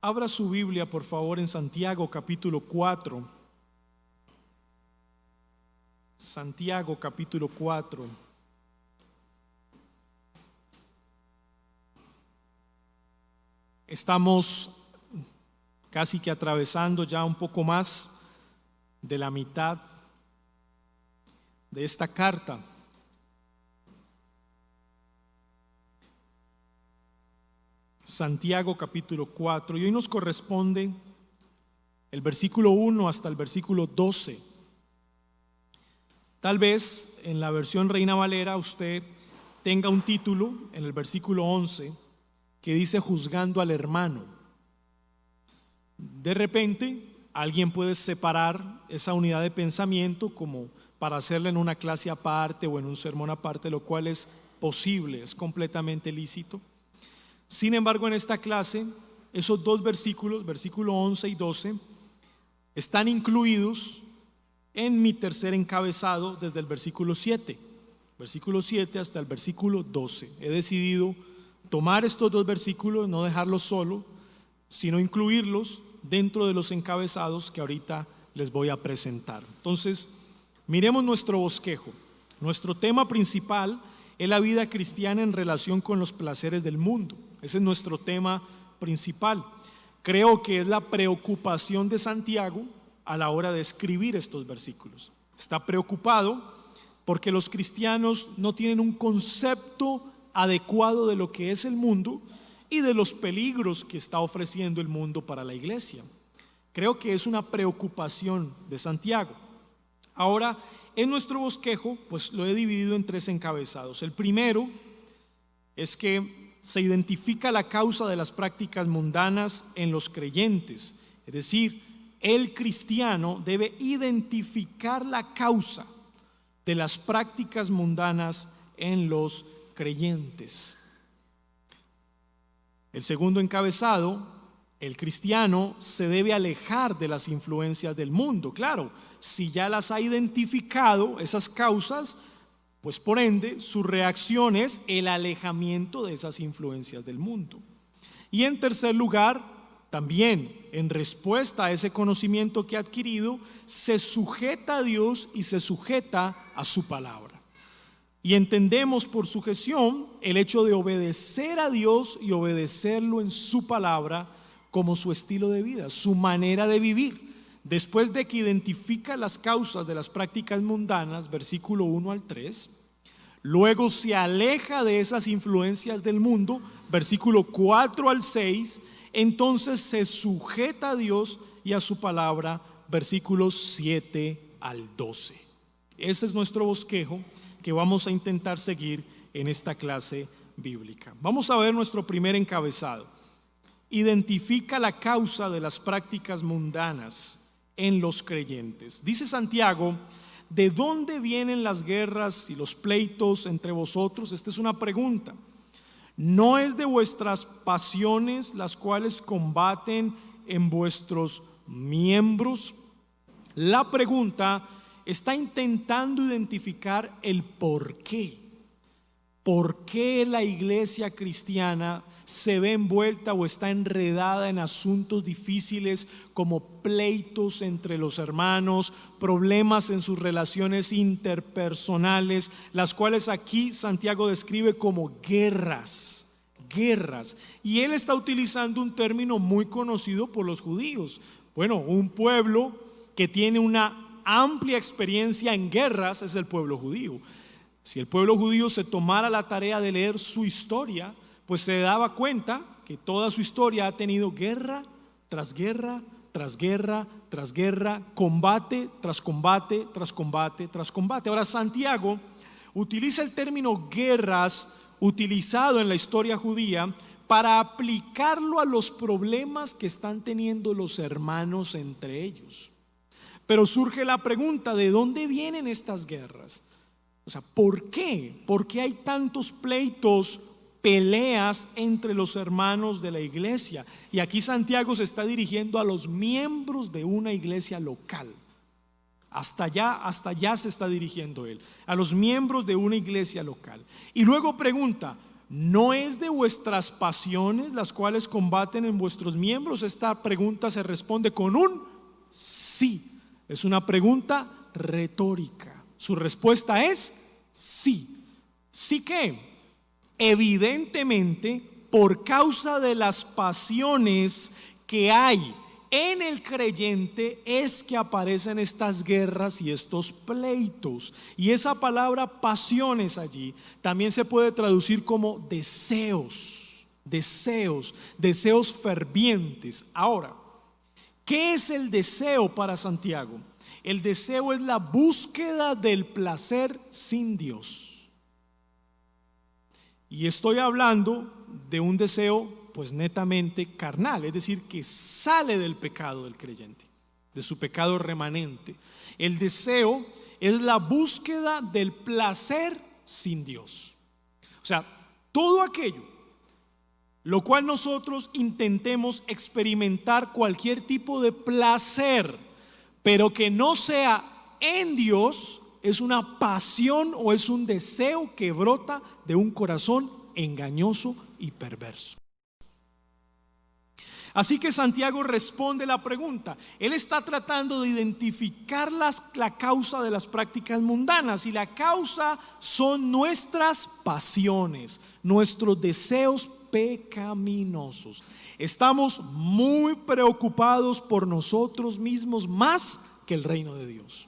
Abra su Biblia, por favor, en Santiago capítulo 4. Santiago capítulo 4. Estamos casi que atravesando ya un poco más de la mitad de esta carta. Santiago capítulo 4, y hoy nos corresponde el versículo 1 hasta el versículo 12. Tal vez en la versión Reina Valera usted tenga un título en el versículo 11 que dice juzgando al hermano. De repente alguien puede separar esa unidad de pensamiento como para hacerla en una clase aparte o en un sermón aparte, lo cual es posible, es completamente lícito. Sin embargo, en esta clase, esos dos versículos, versículo 11 y 12, están incluidos en mi tercer encabezado desde el versículo 7 hasta el versículo 12. He decidido tomar estos dos versículos, no dejarlos solo, sino incluirlos dentro de los encabezados que ahorita les voy a presentar. Entonces, miremos nuestro bosquejo. Nuestro tema principal es la vida cristiana en relación con los placeres del mundo. Ese es nuestro tema principal. Creo que es la preocupación de Santiago a la hora de escribir estos versículos. Está preocupado porque los cristianos no tienen un concepto adecuado de lo que es el mundo y de los peligros que está ofreciendo el mundo para la iglesia. Creo que es una preocupación de Santiago. Ahora, en nuestro bosquejo, pues lo he dividido en tres encabezados. El primero es que se identifica la causa de las prácticas mundanas en los creyentes. Es decir, el cristiano debe identificar la causa de las prácticas mundanas en los creyentes. El segundo encabezado, el cristiano se debe alejar de las influencias del mundo. Claro, si ya las ha identificado, esas causas, pues por ende su reacción es el alejamiento de esas influencias del mundo. Y en tercer lugar, también en respuesta a ese conocimiento que ha adquirido, se sujeta a Dios y se sujeta a su palabra. Y entendemos por sujeción el hecho de obedecer a Dios y obedecerlo en su palabra como su estilo de vida, su manera de vivir. Después de que identifica las causas de las prácticas mundanas, versículo 1 al 3, luego se aleja de esas influencias del mundo, versículo 4 al 6, entonces se sujeta a Dios y a su palabra, versículos 7 al 12. Ese es nuestro bosquejo que vamos a intentar seguir en esta clase bíblica. Vamos a ver nuestro primer encabezado. Identifica la causa de las prácticas mundanas en los creyentes. Dice Santiago, ¿de dónde vienen las guerras y los pleitos entre vosotros? Esta es una pregunta. ¿No es de vuestras pasiones las cuales combaten en vuestros miembros? La pregunta está intentando identificar el por qué. ¿Por qué la iglesia cristiana se ve envuelta o está enredada en asuntos difíciles como pleitos entre los hermanos, problemas en sus relaciones interpersonales, las cuales aquí Santiago describe como guerras? Y él está utilizando un término muy conocido por los judíos. Bueno, un pueblo que tiene una amplia experiencia en guerras es el pueblo judío. Si el pueblo judío se tomara la tarea de leer su historia, pues se daba cuenta que toda su historia ha tenido guerra tras guerra, tras guerra, tras guerra, combate tras combate, tras combate, tras combate. Ahora Santiago utiliza el término guerras utilizado en la historia judía para aplicarlo a los problemas que están teniendo los hermanos entre ellos. Pero surge la pregunta, ¿de dónde vienen estas guerras? O sea, ¿por qué? ¿Por qué hay tantos pleitos, peleas entre los hermanos de la iglesia? Y aquí Santiago se está dirigiendo a los miembros de una iglesia local. Hasta allá se está dirigiendo él, a los miembros de una iglesia local. Y luego pregunta, ¿no es de vuestras pasiones las cuales combaten en vuestros miembros? Esta pregunta se responde con un sí. Es una pregunta retórica. Su respuesta es sí. ¿Sí qué? Evidentemente, por causa de las pasiones que hay en el creyente es que aparecen estas guerras y estos pleitos. Y esa palabra pasiones allí también se puede traducir como deseos, deseos fervientes. Ahora, ¿qué es el deseo para Santiago? El deseo es la búsqueda del placer sin Dios. Y estoy hablando de un deseo pues netamente carnal, es decir, que sale del pecado del creyente, de su pecado remanente. El deseo es la búsqueda del placer sin Dios. O sea, todo aquello lo cual nosotros intentemos experimentar cualquier tipo de placer, pero que no sea en Dios, es una pasión o es un deseo que brota de un corazón engañoso y perverso. Así que Santiago responde la pregunta. Él está tratando de identificar la causa de las prácticas mundanas, y la causa son nuestras pasiones, nuestros deseos pecaminosos. Estamos muy preocupados por nosotros mismos más que el reino de Dios.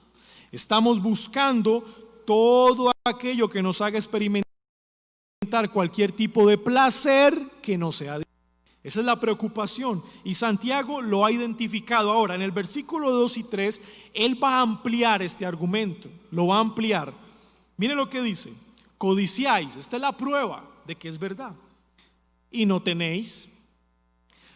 Estamos buscando todo aquello que nos haga experimentar cualquier tipo de placer que no sea Dios. Esa es la preocupación, y Santiago lo ha identificado. Ahora, en el versículo 2 y 3, él va a ampliar este argumento, lo va a ampliar. Mire lo que dice: codiciáis, esta es la prueba de que es verdad, y no tenéis,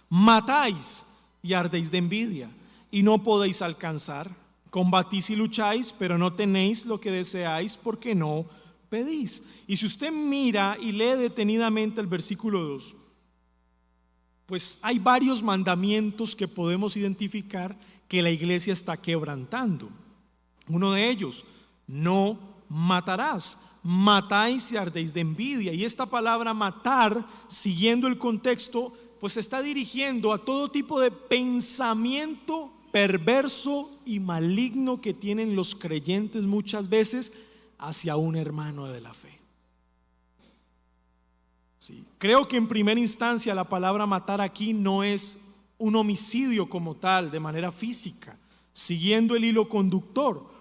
matáis y ardéis de envidia, y no podéis alcanzar, combatís y lucháis, pero no tenéis lo que deseáis porque no pedís. Y si usted mira y lee detenidamente el versículo 2, pues hay varios mandamientos que podemos identificar que la iglesia está quebrantando. Uno de ellos: no matarás. Matáis y ardéis de envidia. Y esta palabra matar, siguiendo el contexto, pues se está dirigiendo a todo tipo de pensamiento perverso y maligno que tienen los creyentes muchas veces hacia un hermano de la fe. Sí, creo que en primera instancia la palabra matar aquí no es un homicidio como tal, de manera física. Siguiendo el hilo conductor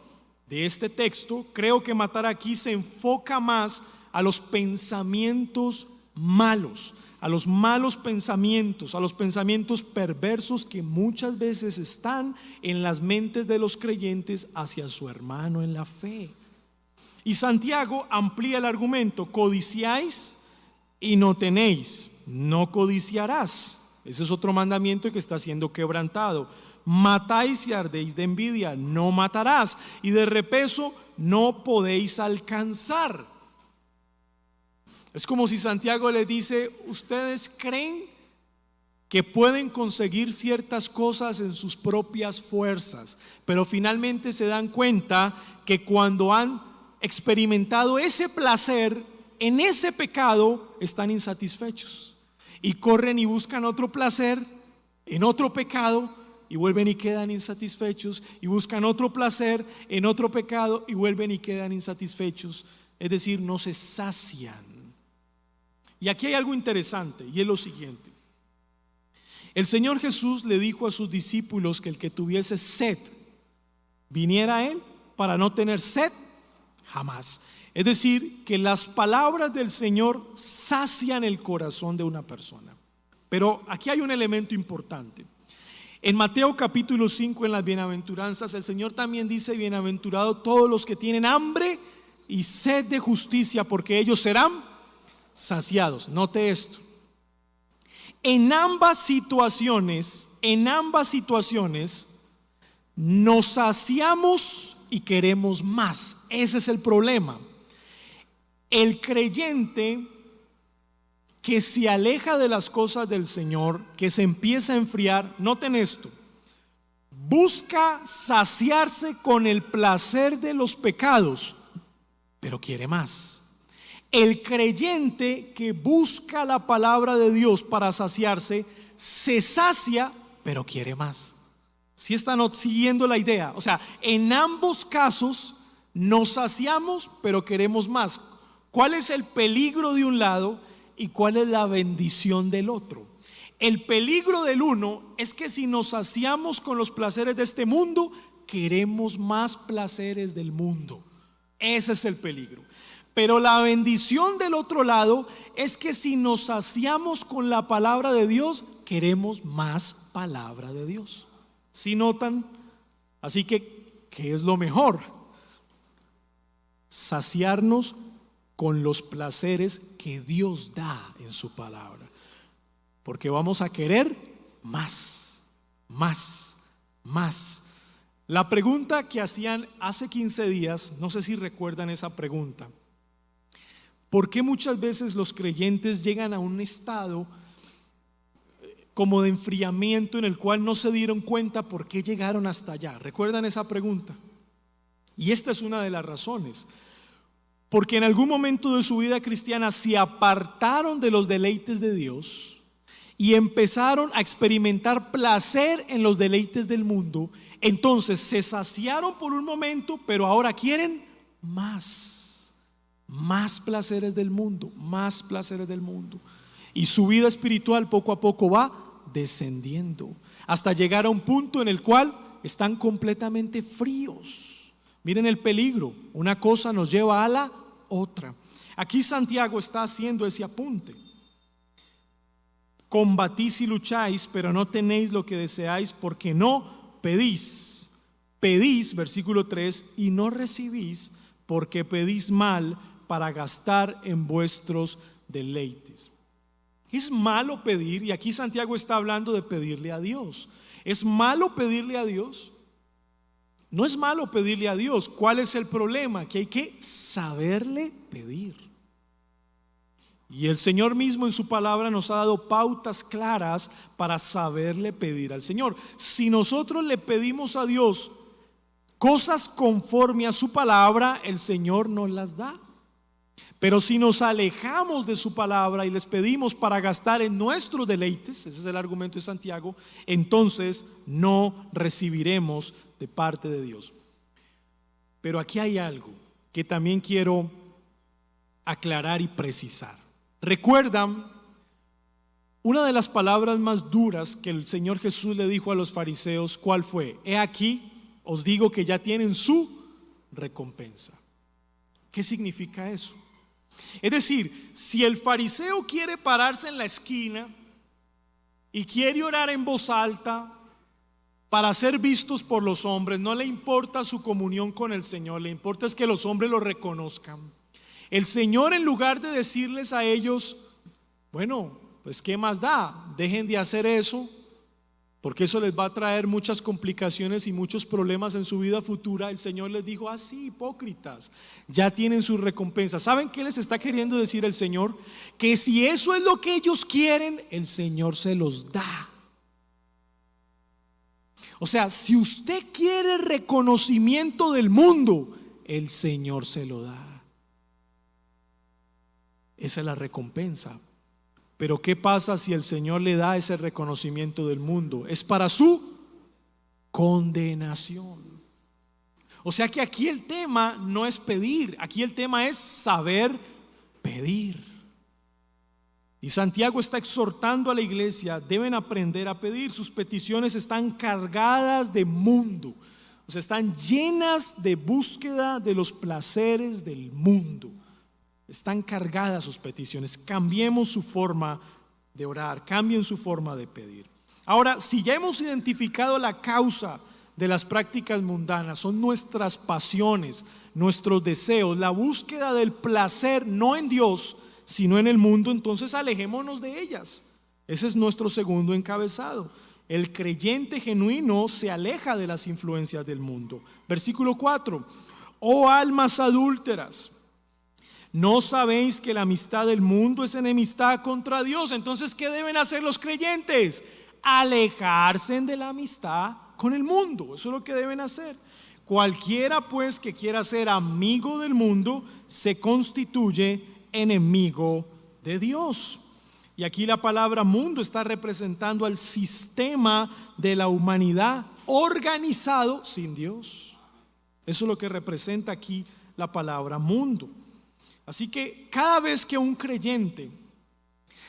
de este texto, creo que matar aquí se enfoca más a los pensamientos malos, a los malos pensamientos, a los pensamientos perversos que muchas veces están en las mentes de los creyentes hacia su hermano en la fe. Y Santiago amplía el argumento: codiciáis y no tenéis, no codiciarás. Ese es otro mandamiento que está siendo quebrantado. Matáis y ardéis de envidia, no matarás, y de repeso no podéis alcanzar. Es como si Santiago le dice: ustedes creen que pueden conseguir ciertas cosas en sus propias fuerzas, pero finalmente se dan cuenta que cuando han experimentado ese placer en ese pecado, están insatisfechos y corren y buscan otro placer en otro pecado y vuelven y quedan insatisfechos, y buscan otro placer en otro pecado y vuelven y quedan insatisfechos. Es decir, no se sacian. Y aquí hay algo interesante, y es lo siguiente: el Señor Jesús le dijo a sus discípulos que el que tuviese sed viniera a Él para no tener sed jamás. Es decir, que las palabras del Señor sacian el corazón de una persona. Pero aquí hay un elemento importante. En Mateo capítulo 5, en las bienaventuranzas, el Señor también dice: bienaventurados todos los que tienen hambre y sed de justicia, porque ellos serán saciados. Note esto: en ambas situaciones nos saciamos y queremos más. Ese es el problema. El creyente que se aleja de las cosas del Señor, que se empieza a enfriar, noten esto, busca saciarse con el placer de los pecados, pero quiere más. El creyente que busca la palabra de Dios para saciarse, se sacia, pero quiere más. ¿Sí están siguiendo la idea? O sea, en ambos casos nos saciamos, pero queremos más. ¿Cuál es el peligro de un lado y cuál es la bendición del otro? El peligro del uno es que si nos saciamos con los placeres de este mundo, queremos más placeres del mundo. Ese es el peligro. Pero la bendición del otro lado es que si nos saciamos con la palabra de Dios, queremos más palabra de Dios. ¿Sí notan? Así que, ¿qué es lo mejor? Saciarnos con los placeres que Dios da en su palabra. Porque vamos a querer más, más, más. La pregunta que hacían hace 15 días, no sé si recuerdan esa pregunta. ¿Por qué muchas veces los creyentes llegan a un estado como de enfriamiento en el cual no se dieron cuenta por qué llegaron hasta allá? ¿Recuerdan esa pregunta? Y esta es una de las razones. Porque en algún momento de su vida cristiana se apartaron de los deleites de Dios y empezaron a experimentar placer en los deleites del mundo. Entonces se saciaron por un momento, pero ahora quieren más placeres del mundo, más placeres del mundo. Y su vida espiritual poco a poco va descendiendo hasta llegar a un punto en el cual están completamente fríos. Miren el peligro, una cosa nos lleva a la otra. Aquí Santiago está haciendo ese apunte. Combatís y lucháis, pero no tenéis lo que deseáis porque no pedís. Pedís, versículo 3, y no recibís porque pedís mal para gastar en vuestros deleites. Es malo pedir, y aquí Santiago está hablando de pedirle a Dios. ¿Es malo pedirle a Dios? No es malo pedirle a Dios. ¿Cuál es el problema? Que hay que saberle pedir. Y el Señor mismo en su palabra nos ha dado pautas claras para saberle pedir al Señor. Si nosotros le pedimos a Dios cosas conforme a su palabra, el Señor nos las da. Pero si nos alejamos de su palabra y les pedimos para gastar en nuestros deleites, ese es el argumento de Santiago, entonces no recibiremos de parte de Dios. Pero aquí hay algo que también quiero aclarar y precisar. ¿Recuerdan una de las palabras más duras que el Señor Jesús le dijo a los fariseos? ¿Cuál fue? He aquí, os digo que ya tienen su recompensa. ¿Qué significa eso? Es decir, si el fariseo quiere pararse en la esquina y quiere orar en voz alta para ser vistos por los hombres, no le importa su comunión con el Señor, le importa es que los hombres lo reconozcan. El Señor, en lugar de decirles a ellos, bueno, pues ¿qué más da? Dejen de hacer eso, porque eso les va a traer muchas complicaciones y muchos problemas en su vida futura. El Señor les dijo, sí, hipócritas, ya tienen su recompensa. ¿Saben qué les está queriendo decir el Señor? Que si eso es lo que ellos quieren, el Señor se los da. O sea, si usted quiere reconocimiento del mundo, el Señor se lo da. Esa es la recompensa. Pero ¿qué pasa si el Señor le da ese reconocimiento del mundo? Es para su condenación. O sea que aquí el tema no es pedir, aquí el tema es saber pedir. Y Santiago está exhortando a la iglesia, deben aprender a pedir. Sus peticiones están cargadas de mundo, o sea, están llenas de búsqueda de los placeres del mundo. Están cargadas sus peticiones. Cambiemos su forma de orar, cambien su forma de pedir. Ahora, si ya hemos identificado la causa de las prácticas mundanas, son nuestras pasiones, nuestros deseos, la búsqueda del placer no en Dios, sino en el mundo, entonces alejémonos de ellas. Ese es nuestro segundo encabezado. El creyente genuino se aleja de las influencias del mundo. Versículo 4. Oh almas adúlteras, ¿no sabéis que la amistad del mundo es enemistad contra Dios? Entonces, ¿qué deben hacer los creyentes? Alejarse de la amistad con el mundo. Eso es lo que deben hacer. Cualquiera pues que quiera ser amigo del mundo se constituye enemigo de Dios. Y aquí la palabra mundo está representando al sistema de la humanidad organizado sin Dios. Eso es lo que representa aquí la palabra mundo. Así que cada vez que un creyente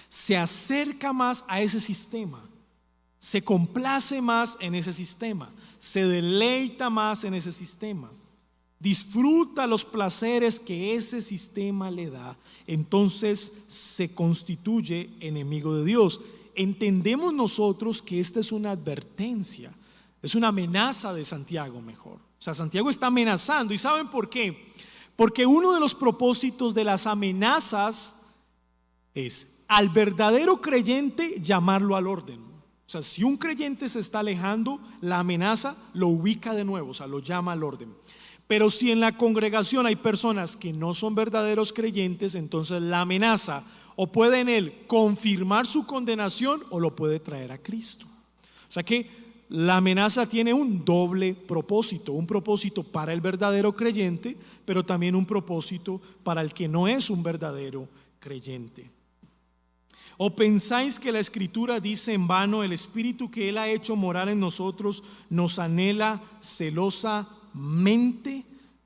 se acerca más a ese sistema, se complace más en ese sistema, se deleita más en ese sistema, disfruta los placeres que ese sistema le da, entonces se constituye enemigo de Dios. Entendemos nosotros que esta es una advertencia, es una amenaza de Santiago mejor. O sea, Santiago está amenazando. ¿Y saben por qué? Porque uno de los propósitos de las amenazas es al verdadero creyente llamarlo al orden. O sea, si un creyente se está alejando, la amenaza lo ubica de nuevo, o sea, lo llama al orden. Pero si en la congregación hay personas que no son verdaderos creyentes, entonces la amenaza o puede en él confirmar su condenación o lo puede traer a Cristo. O sea que la amenaza tiene un doble propósito, un propósito para el verdadero creyente, pero también un propósito para el que no es un verdadero creyente. ¿O pensáis que la Escritura dice en vano, el Espíritu que Él ha hecho morar en nosotros nos anhela celosamente?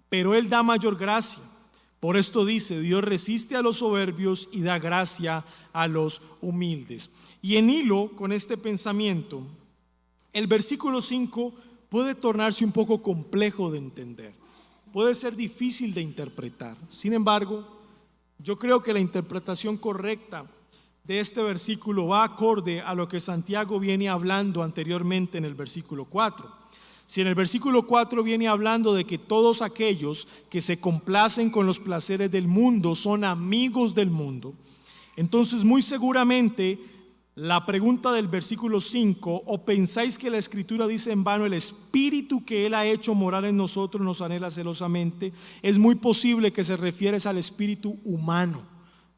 Pero Él da mayor gracia. Por esto dice, Dios resiste a los soberbios y da gracia a los humildes. Y en hilo con este pensamiento, el versículo 5 puede tornarse un poco complejo de entender, puede ser difícil de interpretar. Sin embargo, yo creo que la interpretación correcta de este versículo va acorde a lo que Santiago viene hablando anteriormente en el versículo 4. Si en el versículo 4 viene hablando de que todos aquellos que se complacen con los placeres del mundo son amigos del mundo, entonces muy seguramente la pregunta del versículo 5, ¿o pensáis que la Escritura dice en vano, el Espíritu que Él ha hecho morar en nosotros nos anhela celosamente? Es muy posible que se refiere al Espíritu humano,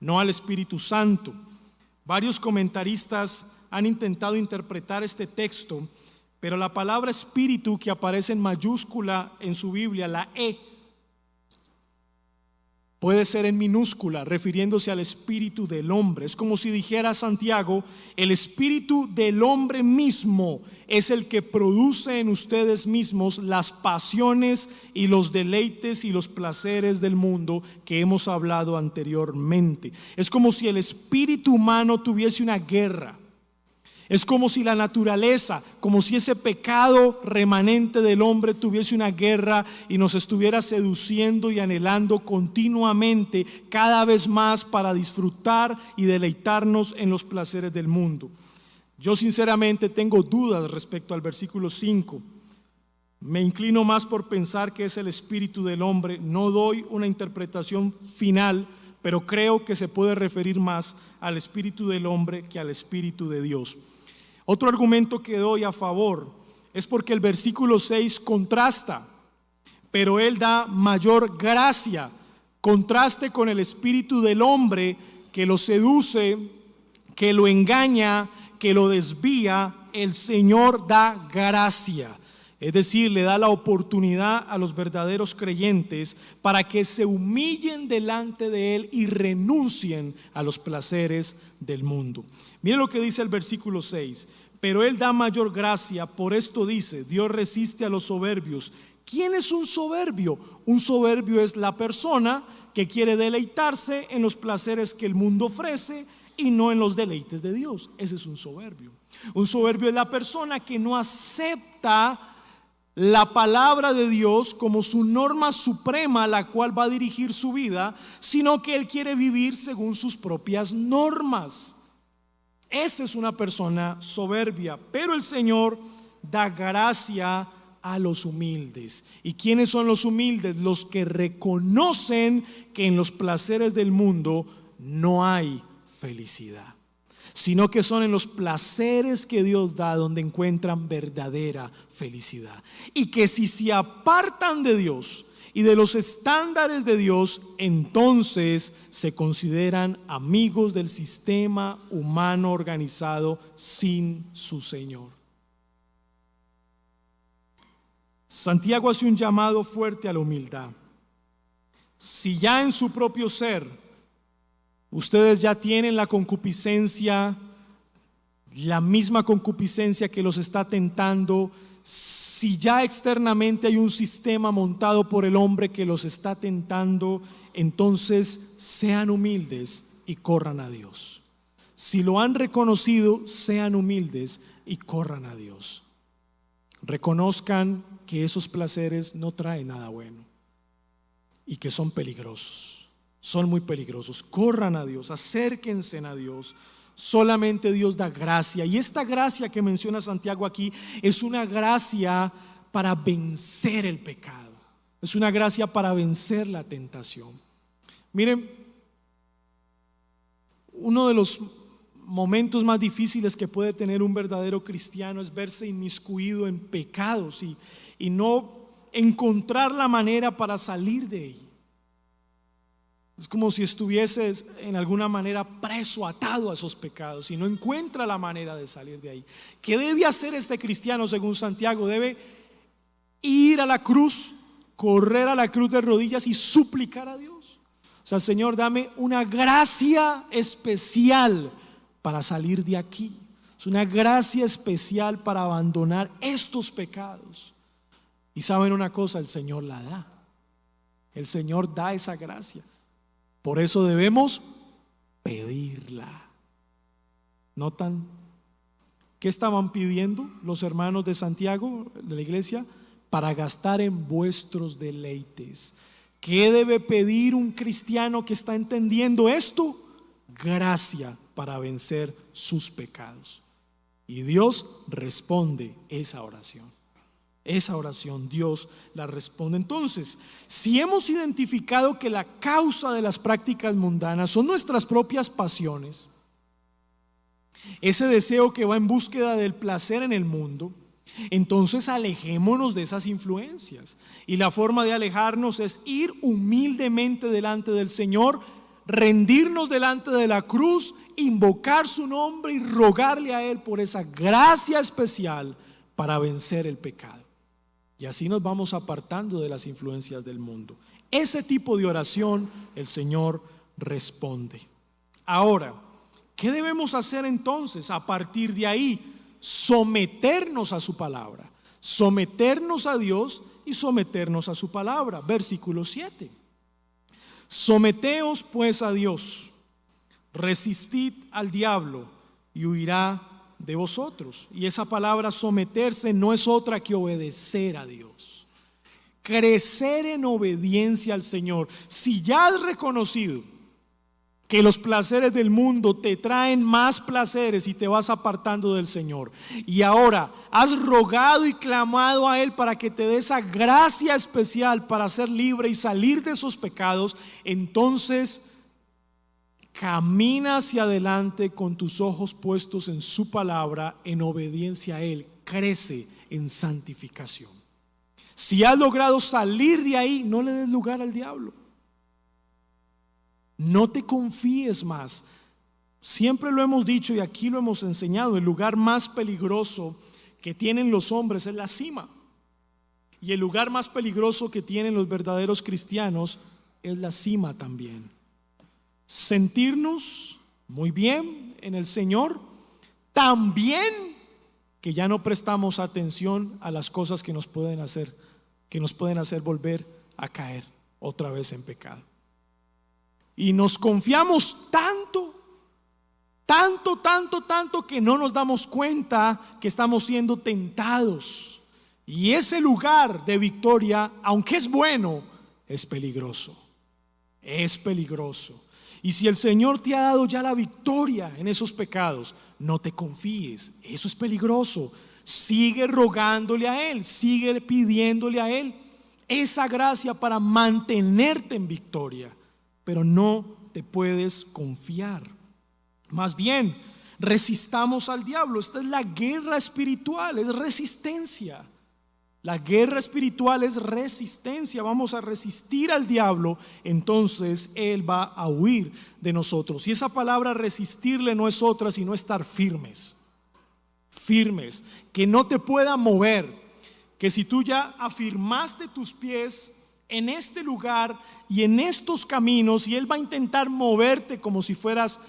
no al Espíritu Santo. Varios comentaristas han intentado interpretar este texto, pero la palabra espíritu que aparece en mayúscula en su Biblia, la E, puede ser en minúscula, refiriéndose al espíritu del hombre. Es como si dijera Santiago, el espíritu del hombre mismo es el que produce en ustedes mismos las pasiones y los deleites y los placeres del mundo que hemos hablado anteriormente. Es como si el espíritu humano tuviese una guerra. Es como si la naturaleza, como si ese pecado remanente del hombre tuviese una guerra y nos estuviera seduciendo y anhelando continuamente cada vez más para disfrutar y deleitarnos en los placeres del mundo. Yo sinceramente tengo dudas respecto al versículo 5. Me inclino más por pensar que es el espíritu del hombre. No doy una interpretación final, pero creo que se puede referir más al espíritu del hombre que al espíritu de Dios. Otro argumento que doy a favor es porque el versículo 6 contrasta, pero Él da mayor gracia. Contraste con el espíritu del hombre que lo seduce, que lo engaña, que lo desvía. El Señor da gracia. Es decir, le da la oportunidad a los verdaderos creyentes para que se humillen delante de Él y renuncien a los placeres del mundo. Mire lo que dice el versículo 6. Pero Él da mayor gracia, por esto dice, Dios resiste a los soberbios. ¿Quién es un soberbio? Un soberbio es la persona que quiere deleitarse en los placeres que el mundo ofrece y no en los deleites de Dios. Ese es un soberbio. Un soberbio es la persona que no acepta la palabra de Dios como su norma suprema a la cual va a dirigir su vida, sino que él quiere vivir según sus propias normas. Esa es una persona soberbia, pero el Señor da gracia a los humildes. ¿Y quiénes son los humildes? Los que reconocen que en los placeres del mundo no hay felicidad, sino que son en los placeres que Dios da donde encuentran verdadera felicidad. Y que si se apartan de Dios y de los estándares de Dios, entonces se consideran amigos del sistema humano organizado sin su Señor. Santiago hace un llamado fuerte a la humildad. Si ya en su propio ser Ustedes ya tienen la concupiscencia, la misma concupiscencia que los está tentando. Si ya externamente hay un sistema montado por el hombre que los está tentando, entonces sean humildes y corran a Dios. Si lo han reconocido, sean humildes y corran a Dios. Reconozcan que esos placeres no traen nada bueno y que son peligrosos, son muy peligrosos. Corran a Dios, acérquense a Dios. Solamente Dios da gracia, y esta gracia que menciona Santiago aquí es una gracia para vencer el pecado, es una gracia para vencer la tentación. Miren, uno de los momentos más difíciles que puede tener un verdadero cristiano es verse inmiscuido en pecados y no encontrar la manera para salir de ahí. Es como si estuvieses en alguna manera preso, atado a esos pecados y no encuentra la manera de salir de ahí. ¿Qué debe hacer este cristiano según Santiago? Debe ir a la cruz, correr a la cruz de rodillas y suplicar a Dios. O sea, Señor, dame una gracia especial para salir de aquí. Es una gracia especial para abandonar estos pecados. Y saben una cosa, el Señor la da. El Señor da esa gracia. Por eso debemos pedirla. ¿Notan? ¿Qué estaban pidiendo los hermanos de Santiago, de la iglesia? Para gastar en vuestros deleites. ¿Qué debe pedir un cristiano que está entendiendo esto? Gracia para vencer sus pecados. Y Dios responde esa oración. Esa oración Dios la responde. Entonces, si hemos identificado que la causa de las prácticas mundanas son nuestras propias pasiones, ese deseo que va en búsqueda del placer en el mundo, entonces alejémonos de esas influencias. Y la forma de alejarnos es ir humildemente delante del Señor, rendirnos delante de la cruz, invocar su nombre y rogarle a Él por esa gracia especial para vencer el pecado. Y así nos vamos apartando de las influencias del mundo. Ese tipo de oración el Señor responde. Ahora, ¿qué debemos hacer entonces a partir de ahí? Someternos a su palabra, someternos a Dios y someternos a su palabra. Versículo 7. Someteos pues a Dios, resistid al diablo y huirá de vosotros. Y esa palabra someterse no es otra que obedecer a Dios, crecer en obediencia al Señor. Si ya has reconocido que los placeres del mundo te traen más placeres y te vas apartando del Señor, y ahora has rogado y clamado a Él para que te dé esa gracia especial para ser libre y salir de esos pecados, entonces camina hacia adelante con tus ojos puestos en su palabra, en obediencia a Él. Crece en santificación. Si has logrado salir de ahí, no le des lugar al diablo. No te confíes más. Siempre lo hemos dicho y aquí lo hemos enseñado, el lugar más peligroso que tienen los hombres es la cima. Y el lugar más peligroso que tienen los verdaderos cristianos es la cima también. Sentirnos muy bien en el Señor, tan bien que ya no prestamos atención a las cosas que nos pueden hacer volver a caer otra vez en pecado. Y nos confiamos tanto que no nos damos cuenta que estamos siendo tentados. Y ese lugar de victoria, aunque es bueno, es peligroso. Es peligroso. Y si el Señor te ha dado ya la victoria en esos pecados, no te confíes, eso es peligroso. Sigue rogándole a Él, sigue pidiéndole a Él esa gracia para mantenerte en victoria, pero no te puedes confiar. Más bien, resistamos al diablo. Esta es la guerra espiritual, es resistencia. La guerra espiritual es resistencia. Vamos a resistir al diablo, entonces Él va a huir de nosotros. Y esa palabra resistirle no es otra sino estar firmes. Firmes, que no te pueda mover. Que si tú ya afirmaste tus pies en este lugar y en estos caminos, y Él va a intentar moverte como si fueras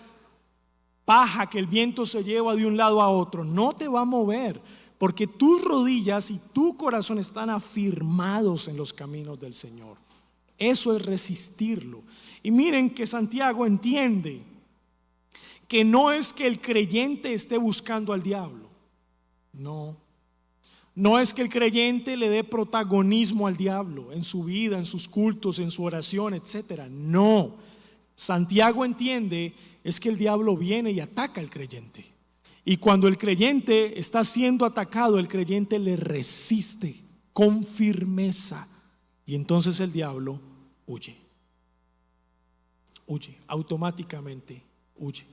paja que el viento se lleva de un lado a otro. No te va a mover, porque tus rodillas y tu corazón están afirmados en los caminos del Señor. Eso es resistirlo. Y miren que Santiago entiende que no es que el creyente esté buscando al diablo. No es que el creyente le dé protagonismo al diablo en su vida, en sus cultos, en su oración, etcétera. No. Santiago entiende es que el diablo viene y ataca al creyente. Y cuando el creyente está siendo atacado, el creyente le resiste con firmeza. Y entonces el diablo huye. Huye, automáticamente huye.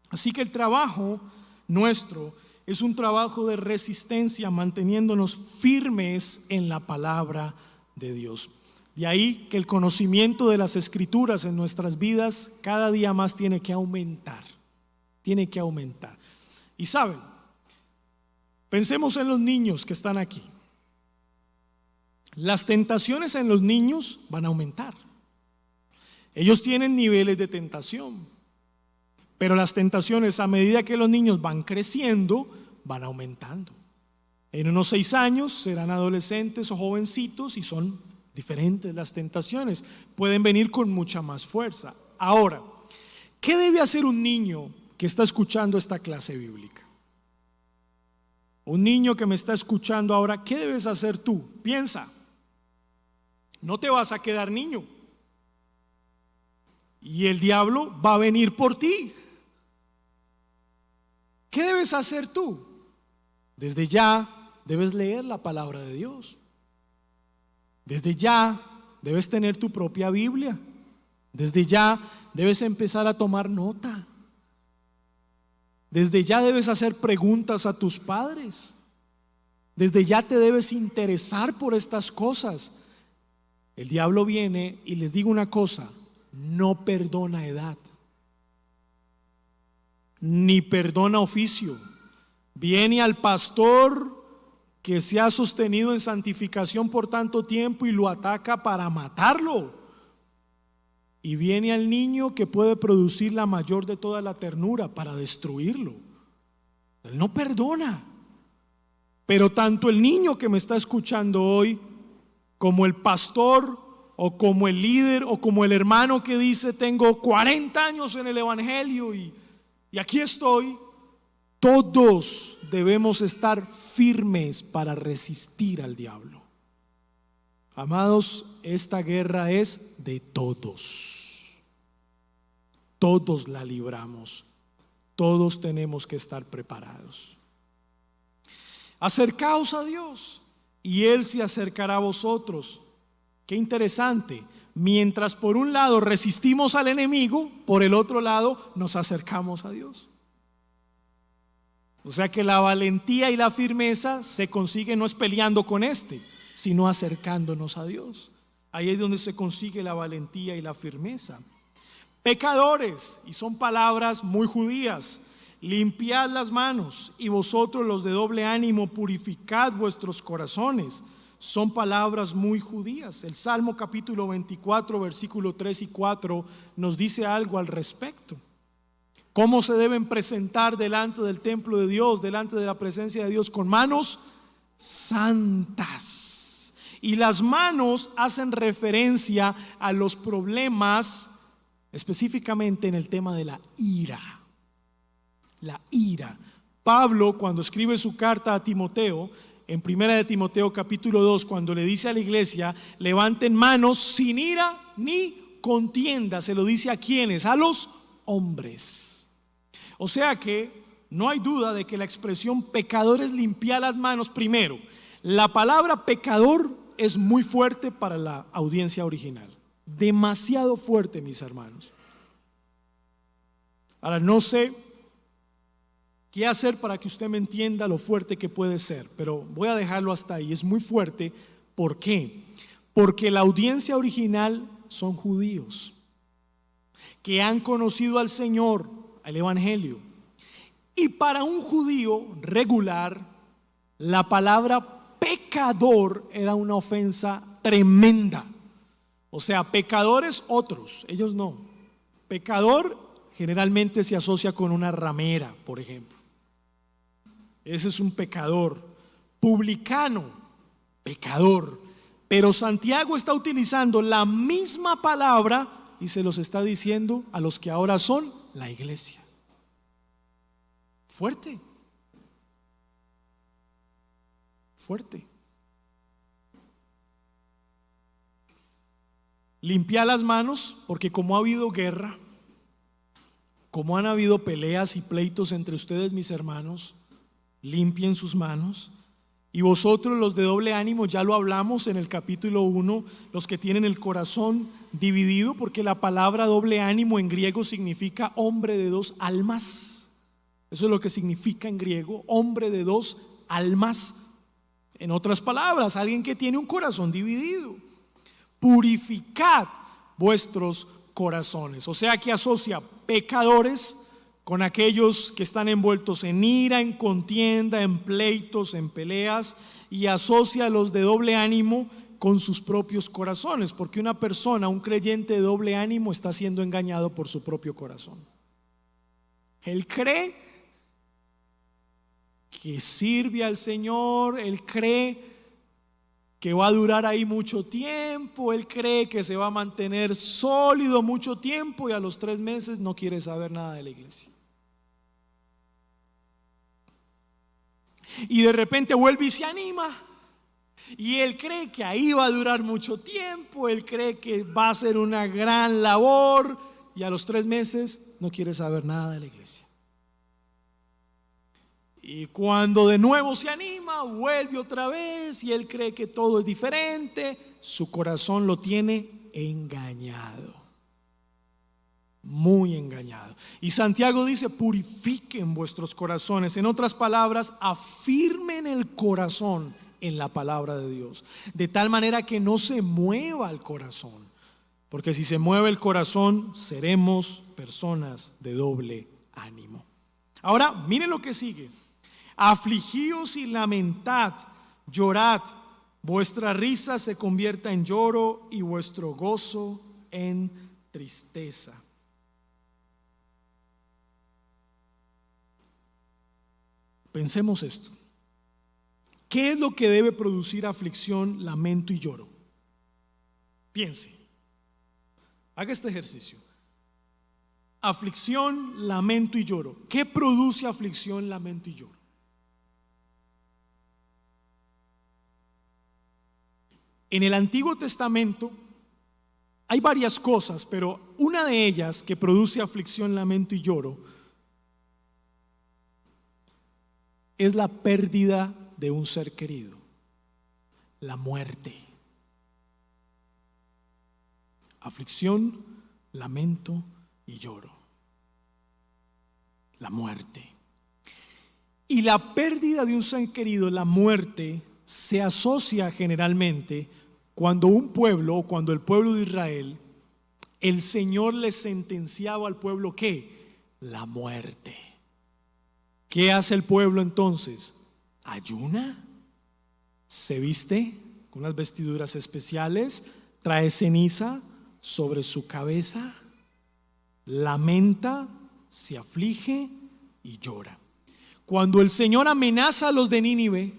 Así que el trabajo nuestro es un trabajo de resistencia, manteniéndonos firmes en la palabra de Dios. De ahí que el conocimiento de las Escrituras en nuestras vidas cada día más tiene que aumentar. Tiene que aumentar. Y saben, pensemos en los niños que están aquí. Las tentaciones en los niños van a aumentar. Ellos tienen niveles de tentación. Pero las tentaciones, a medida que los niños van creciendo, van aumentando. En unos 6 años serán adolescentes o jovencitos y son diferentes las tentaciones. Pueden venir con mucha más fuerza. Ahora, ¿qué debe hacer un niño que está escuchando esta clase bíblica? Un niño que me está escuchando ahora, ¿qué debes hacer tú? Piensa, no te vas a quedar niño. Y el diablo va a venir por ti. ¿Qué debes hacer tú? Desde ya debes leer la palabra de Dios. Desde ya debes tener tu propia Biblia. Desde ya debes empezar a tomar nota. Desde ya debes hacer preguntas a tus padres. Desde ya te debes interesar por estas cosas. El diablo viene y les digo una cosa, no perdona edad, ni perdona oficio. Viene al pastor que se ha sostenido en santificación por tanto tiempo y lo ataca para matarlo. Y viene al niño que puede producir la mayor de toda la ternura para destruirlo. Él no perdona. Pero tanto el niño que me está escuchando hoy, como el pastor, o como el líder, o como el hermano que dice tengo 40 años en el evangelio y aquí estoy, todos debemos estar firmes para resistir al diablo. Amados, esta guerra es de todos. Todos la libramos. Todos tenemos que estar preparados. Acercaos a Dios y Él se acercará a vosotros. Qué interesante. Mientras por un lado resistimos al enemigo, por el otro lado nos acercamos a Dios. O sea que la valentía y la firmeza se consigue no es peleando con sino acercándonos a Dios. Ahí es donde se consigue la valentía y la firmeza. Pecadores, y son palabras muy judías, limpiad las manos, y vosotros los de doble ánimo purificad vuestros corazones. Son palabras muy judías. El Salmo capítulo 24, versículo 3 y 4 nos dice algo al respecto. ¿Cómo se deben presentar delante del templo de Dios, delante de la presencia de Dios? Con manos santas. Y las manos hacen referencia a los problemas, específicamente en el tema de la ira. La ira. Pablo, cuando escribe su carta a Timoteo, en 1 de Timoteo capítulo 2, cuando le dice a la iglesia, levanten manos sin ira ni contienda, se lo dice a quienes, a los hombres. O sea que no hay duda de que la expresión pecador es limpiar las manos. Primero, la palabra pecador es muy fuerte para la audiencia original, demasiado fuerte, mis hermanos. Ahora no sé qué hacer para que usted me entienda lo fuerte que puede ser, pero voy a dejarlo hasta ahí. Es muy fuerte. ¿Por qué? Porque la audiencia original son judíos que han conocido al Señor, al Evangelio. Y para un judío regular, la palabra pecador era una ofensa tremenda. O sea, pecadores otros, ellos no. Pecador generalmente se asocia con una ramera, por ejemplo. Ese es un pecador. Publicano, pecador. Pero Santiago está utilizando la misma palabra y se los está diciendo a los que ahora son la iglesia. Fuerte. Fuerte. Limpia las manos, porque como ha habido guerra, como han habido peleas y pleitos entre ustedes, mis hermanos, limpien sus manos. Y vosotros, los de doble ánimo, ya lo hablamos en el capítulo 1, los que tienen el corazón dividido, porque la palabra doble ánimo en griego significa hombre de dos almas. Eso es lo que significa en griego, hombre de dos almas. En otras palabras, alguien que tiene un corazón dividido. Purificad vuestros corazones. O sea que asocia pecadores con aquellos que están envueltos en ira, en contienda, en pleitos, en peleas, y asocia a los de doble ánimo con sus propios corazones, porque una persona, un creyente de doble ánimo, está siendo engañado por su propio corazón. Él cree que sirve al Señor, él cree que va a durar ahí mucho tiempo, él cree que se va a mantener sólido mucho tiempo y a los 3 meses no quiere saber nada de la iglesia. Y de repente vuelve y se anima. Y él cree que ahí va a durar mucho tiempo, él cree que va a ser una gran labor y a los 3 meses no quiere saber nada de la iglesia. Y cuando de nuevo se anima, vuelve otra vez y él cree que todo es diferente, su corazón lo tiene engañado, muy engañado. Y Santiago dice: purifiquen vuestros corazones. En otras palabras, afirmen el corazón en la palabra de Dios, de tal manera que no se mueva el corazón, porque si se mueve el corazón, seremos personas de doble ánimo. Ahora, miren lo que sigue. Afligíos y lamentad, llorad, vuestra risa se convierta en lloro y vuestro gozo en tristeza. Pensemos esto. ¿Qué es lo que debe producir aflicción, lamento y lloro? Piense. Haga este ejercicio. Aflicción, lamento y lloro. ¿Qué produce aflicción, lamento y lloro? En el Antiguo Testamento hay varias cosas, pero una de ellas que produce aflicción, lamento y lloro es la pérdida de un ser querido, la muerte. Aflicción, lamento y lloro. La muerte. Y la pérdida de un ser querido, la muerte, se asocia generalmente cuando un pueblo o cuando el pueblo de Israel, el Señor le sentenciaba al pueblo ¿qué? La muerte. ¿Qué hace el pueblo entonces? Ayuna, se viste con unas vestiduras especiales, trae ceniza sobre su cabeza, lamenta, se aflige y llora. Cuando el Señor amenaza a los de Nínive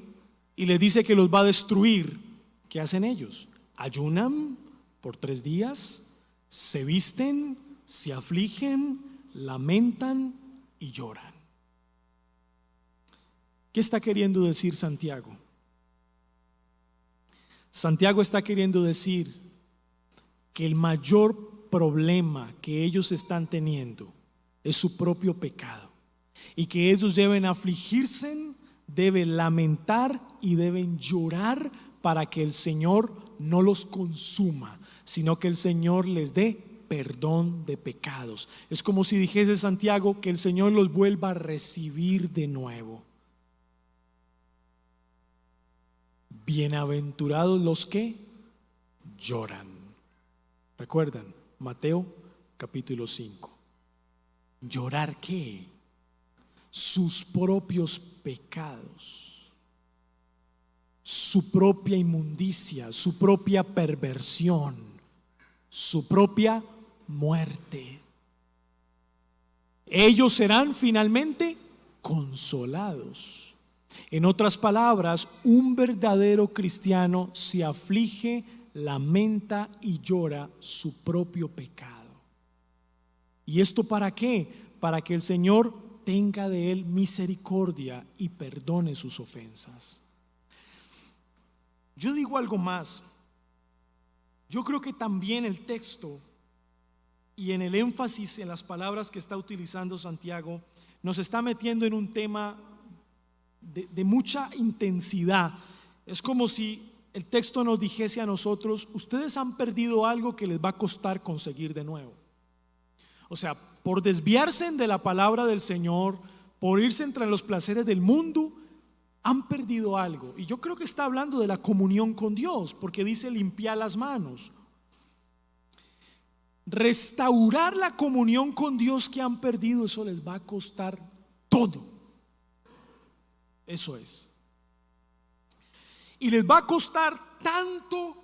y les dice que los va a destruir, ¿qué hacen ellos? Ayunan por 3 días, se visten, se afligen, lamentan y lloran. ¿Qué está queriendo decir Santiago? Santiago está queriendo decir que el mayor problema que ellos están teniendo es su propio pecado y que ellos deben afligirse, deben lamentar y deben llorar para que el Señor no los consuma, sino que el Señor les dé perdón de pecados. Es como si dijese Santiago que el Señor los vuelva a recibir de nuevo. Bienaventurados los que lloran. ¿Recuerdan? Mateo capítulo 5. ¿Llorar qué? Sus propios pecados. su propia inmundicia, su propia perversión, su propia muerte. Ellos serán finalmente consolados. En otras palabras, un verdadero cristiano se aflige, lamenta y llora su propio pecado. ¿Y esto para qué? Para que el Señor tenga de él misericordia y perdone sus ofensas. Yo digo algo más. Yo creo que también el texto y en el énfasis en las palabras que está utilizando Santiago nos está metiendo en un tema de mucha intensidad. Es como si el texto nos dijese a nosotros: ustedes han perdido algo que les va a costar conseguir de nuevo. O sea, por desviarse de la palabra del Señor, por irse entre los placeres del mundo, han perdido algo. Y yo creo que está hablando de la comunión con Dios, porque dice limpiar las manos. Restaurar la comunión con Dios que han perdido, eso les va a costar todo. Eso es. Y les va a costar tanto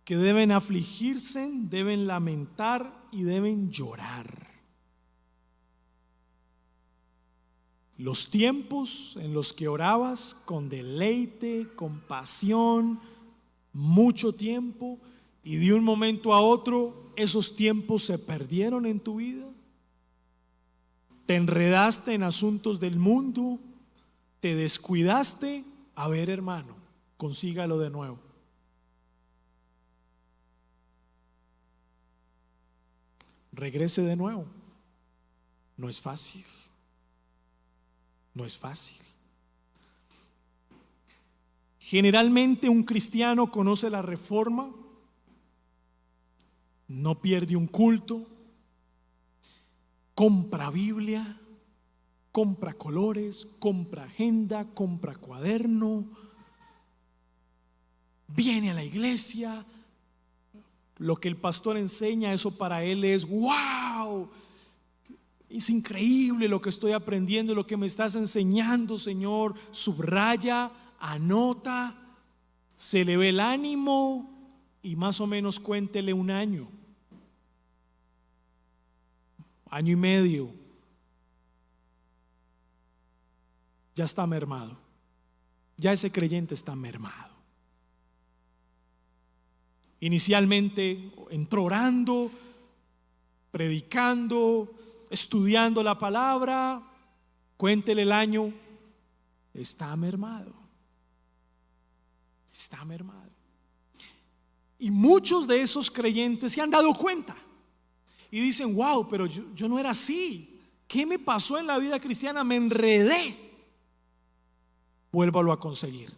que deben afligirse, deben lamentar y deben llorar. Los tiempos en los que orabas con deleite, con pasión, mucho tiempo, y de un momento a otro esos tiempos se perdieron en tu vida. Te enredaste en asuntos del mundo, te descuidaste. A ver, hermano, consígalo de nuevo. Regrese de nuevo. No es fácil. No es fácil. Generalmente un cristiano conoce la reforma, no pierde un culto, compra Biblia, compra colores, compra agenda, compra cuaderno, viene a la iglesia. Lo que el pastor enseña, eso para él es wow, es increíble lo que estoy aprendiendo, lo que me estás enseñando, Señor. Subraya, anota, se le ve el ánimo y más o menos cuéntele un año, año y medio, ya está mermado, ya ese creyente está mermado. Inicialmente entró orando, predicando, estudiando la palabra, cuéntele el año, está mermado, está mermado. Y muchos de esos creyentes se han dado cuenta y dicen: wow, pero yo no era así. ¿Qué me pasó en la vida cristiana? Me enredé. Vuélvalo a conseguir.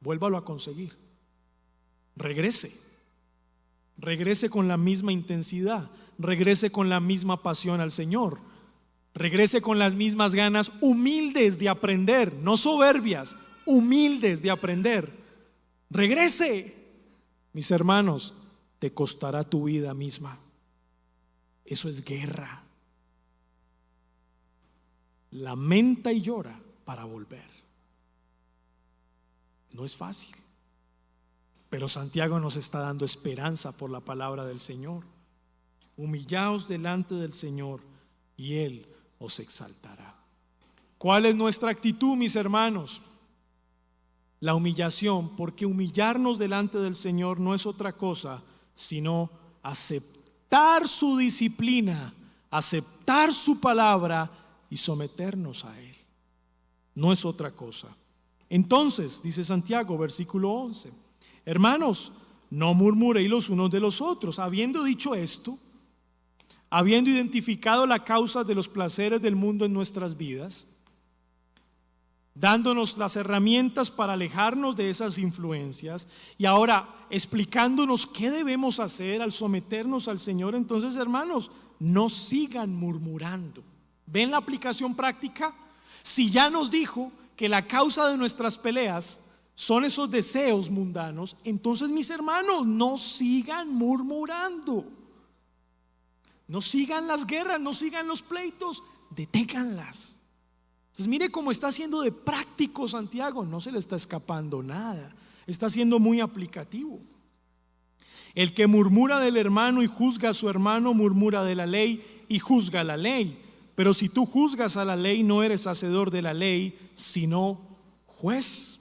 Vuélvalo a conseguir. Regrese. Regrese con la misma intensidad. Regrese con la misma pasión al Señor. Regrese con las mismas ganas humildes de aprender, no soberbias, humildes de aprender. Regrese. Mis hermanos, te costará tu vida misma. Eso es guerra. Lamenta y llora para volver. No es fácil, pero Santiago nos está dando esperanza por la palabra del Señor. Humillaos delante del Señor y Él os exaltará. ¿Cuál es nuestra actitud, mis hermanos? La humillación, porque humillarnos delante del Señor no es otra cosa sino aceptar su disciplina, aceptar su palabra y someternos a Él. No es otra cosa. Entonces, dice Santiago, versículo 11: hermanos, no murmuréis los unos de los otros. Habiendo dicho esto, habiendo identificado la causa de los placeres del mundo en nuestras vidas, dándonos las herramientas para alejarnos de esas influencias y ahora explicándonos qué debemos hacer al someternos al Señor, entonces, hermanos, no sigan murmurando. ¿Ven la aplicación práctica? Si ya nos dijo que la causa de nuestras peleas son esos deseos mundanos, entonces, mis hermanos, no sigan murmurando. No sigan las guerras, no sigan los pleitos, deténganlas. Entonces mire cómo está siendo de práctico Santiago, no se le está escapando nada, está siendo muy aplicativo. El que murmura del hermano y juzga a su hermano, murmura de la ley y juzga la ley. Pero si tú juzgas a la ley, no eres hacedor de la ley, sino juez.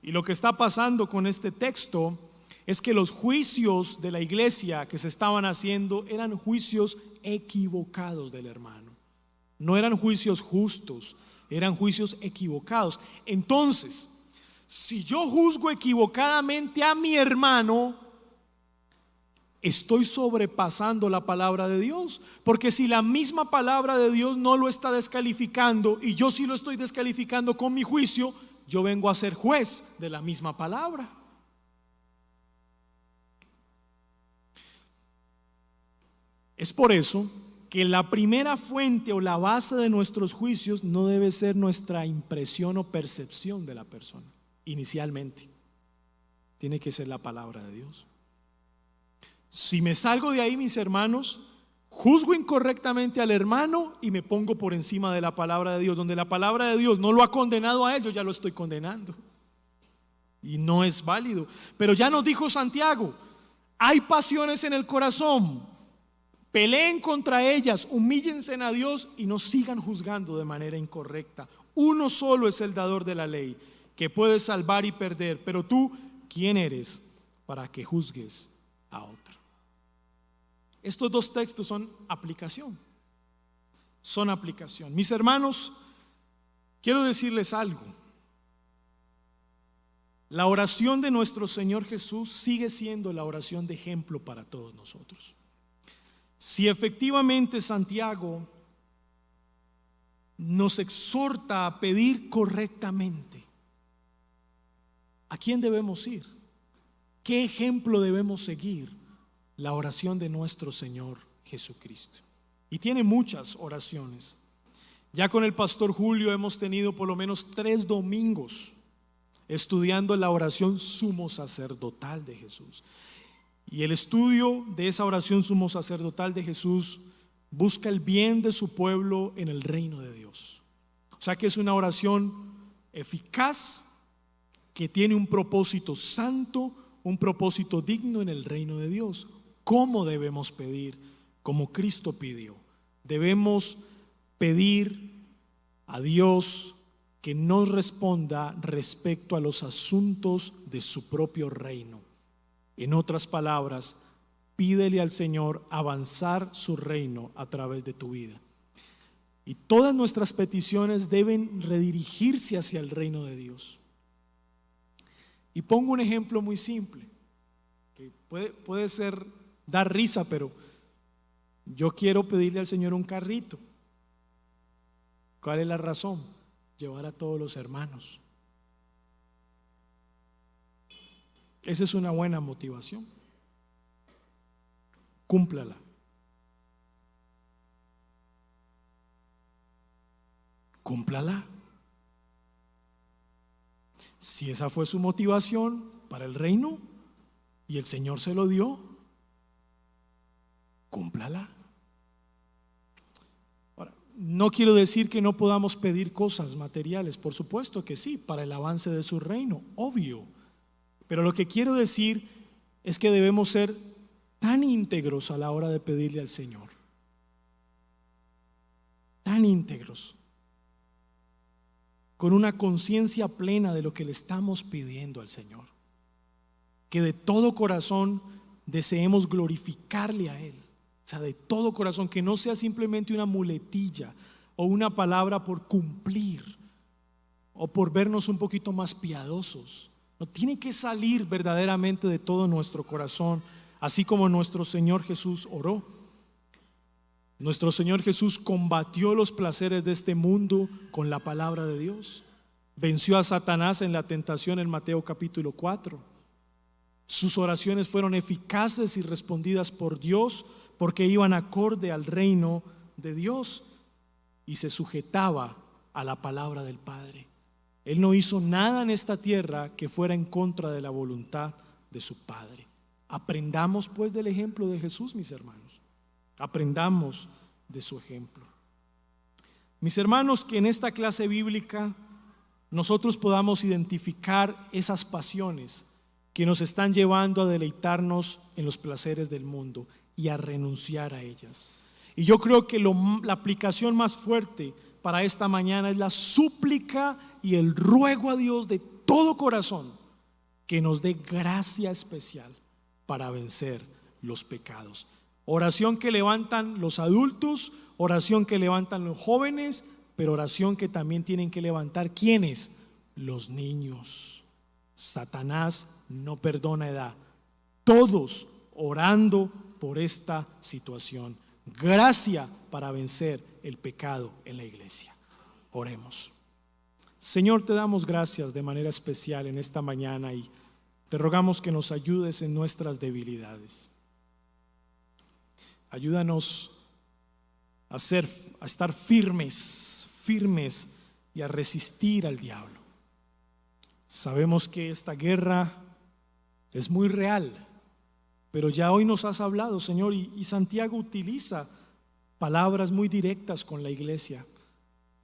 Y lo que está pasando con este texto es que los juicios de la iglesia que se estaban haciendo eran juicios equivocados del hermano. No eran juicios justos, eran juicios equivocados. Entonces, si yo juzgo equivocadamente a mi hermano, estoy sobrepasando la palabra de Dios, porque si la misma palabra de Dios no lo está descalificando y yo sí lo estoy descalificando con mi juicio, yo vengo a ser juez de la misma palabra. Es por eso que la primera fuente o la base de nuestros juicios no debe ser nuestra impresión o percepción de la persona. Inicialmente tiene que ser la palabra de Dios. Si me salgo de ahí, mis hermanos, juzgo incorrectamente al hermano y me pongo por encima de la palabra de Dios. Donde la palabra de Dios no lo ha condenado a él, yo ya lo estoy condenando. Y no es válido. Pero ya nos dijo Santiago, hay pasiones en el corazón, peleen contra ellas, humíllense a Dios y no sigan juzgando de manera incorrecta. Uno solo es el dador de la ley, que puede salvar y perder. Pero tú, ¿quién eres para que juzgues a otro? Estos dos textos son aplicación. Son aplicación. Mis hermanos, quiero decirles algo. La oración de nuestro Señor Jesús sigue siendo la oración de ejemplo para todos nosotros. Si efectivamente Santiago nos exhorta a pedir correctamente, ¿a quién debemos ir? ¿Qué ejemplo debemos seguir? La oración de nuestro Señor Jesucristo. Y tiene muchas oraciones. Ya con el pastor Julio hemos tenido por lo menos 3 domingos estudiando la oración sumo sacerdotal de Jesús. Y el estudio de esa oración sumo sacerdotal de Jesús busca el bien de su pueblo en el reino de Dios. O sea que es una oración eficaz, que tiene un propósito santo, un propósito digno en el reino de Dios. ¿Cómo debemos pedir? Como Cristo pidió. Debemos pedir a Dios que nos responda respecto a los asuntos de su propio reino. En otras palabras, pídele al Señor avanzar su reino a través de tu vida. Y todas nuestras peticiones deben redirigirse hacia el reino de Dios. Y pongo un ejemplo muy simple, que puede ser dar risa, pero yo quiero pedirle al Señor un carrito. ¿Cuál es la razón? Llevar a todos los hermanos. Esa es una buena motivación. Cúmplala. Cúmplala. Si esa fue su motivación para el reino y el Señor se lo dio, cúmplala. Ahora, no quiero decir que no podamos pedir cosas materiales, por supuesto que sí, para el avance de su reino, obvio. Pero lo que quiero decir es que debemos ser tan íntegros a la hora de pedirle al Señor. Tan íntegros, con una conciencia plena de lo que le estamos pidiendo al Señor, que de todo corazón deseemos glorificarle a Él. O sea, de todo corazón, que no sea simplemente una muletilla o una palabra por cumplir o por vernos un poquito más piadosos. No, tiene que salir verdaderamente de todo nuestro corazón, así como nuestro Señor Jesús oró. Nuestro Señor Jesús combatió los placeres de este mundo con la palabra de Dios. Venció a Satanás en la tentación en Mateo capítulo 4. Sus oraciones fueron eficaces y respondidas por Dios porque iban acorde al reino de Dios y se sujetaba a la palabra del Padre. Él no hizo nada en esta tierra que fuera en contra de la voluntad de su Padre. Aprendamos pues del ejemplo de Jesús, mis hermanos. Aprendamos de su ejemplo. Mis hermanos, que en esta clase bíblica nosotros podamos identificar esas pasiones que nos están llevando a deleitarnos en los placeres del mundo y a renunciar a ellas. Y yo creo que la aplicación más fuerte para esta mañana es la súplica y el ruego a Dios de todo corazón que nos dé gracia especial para vencer los pecados. Oración que levantan los adultos, oración que levantan los jóvenes, pero oración que también tienen que levantar ¿quiénes? Los niños. Satanás no perdona edad. Todos orando por esta situación. Gracia para vencer el pecado en la iglesia. Oremos. Señor, te damos gracias de manera especial en esta mañana y te rogamos que nos ayudes en nuestras debilidades. Ayúdanos a estar firmes y a resistir al diablo. Sabemos que esta guerra es muy real, pero ya hoy nos has hablado, Señor, y Santiago utiliza palabras muy directas con la iglesia.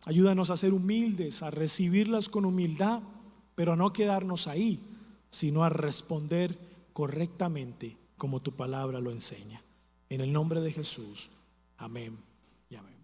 Ayúdanos a ser humildes, a recibirlas con humildad, pero a no quedarnos ahí, sino a responder correctamente como tu palabra lo enseña. En el nombre de Jesús, amén y amén.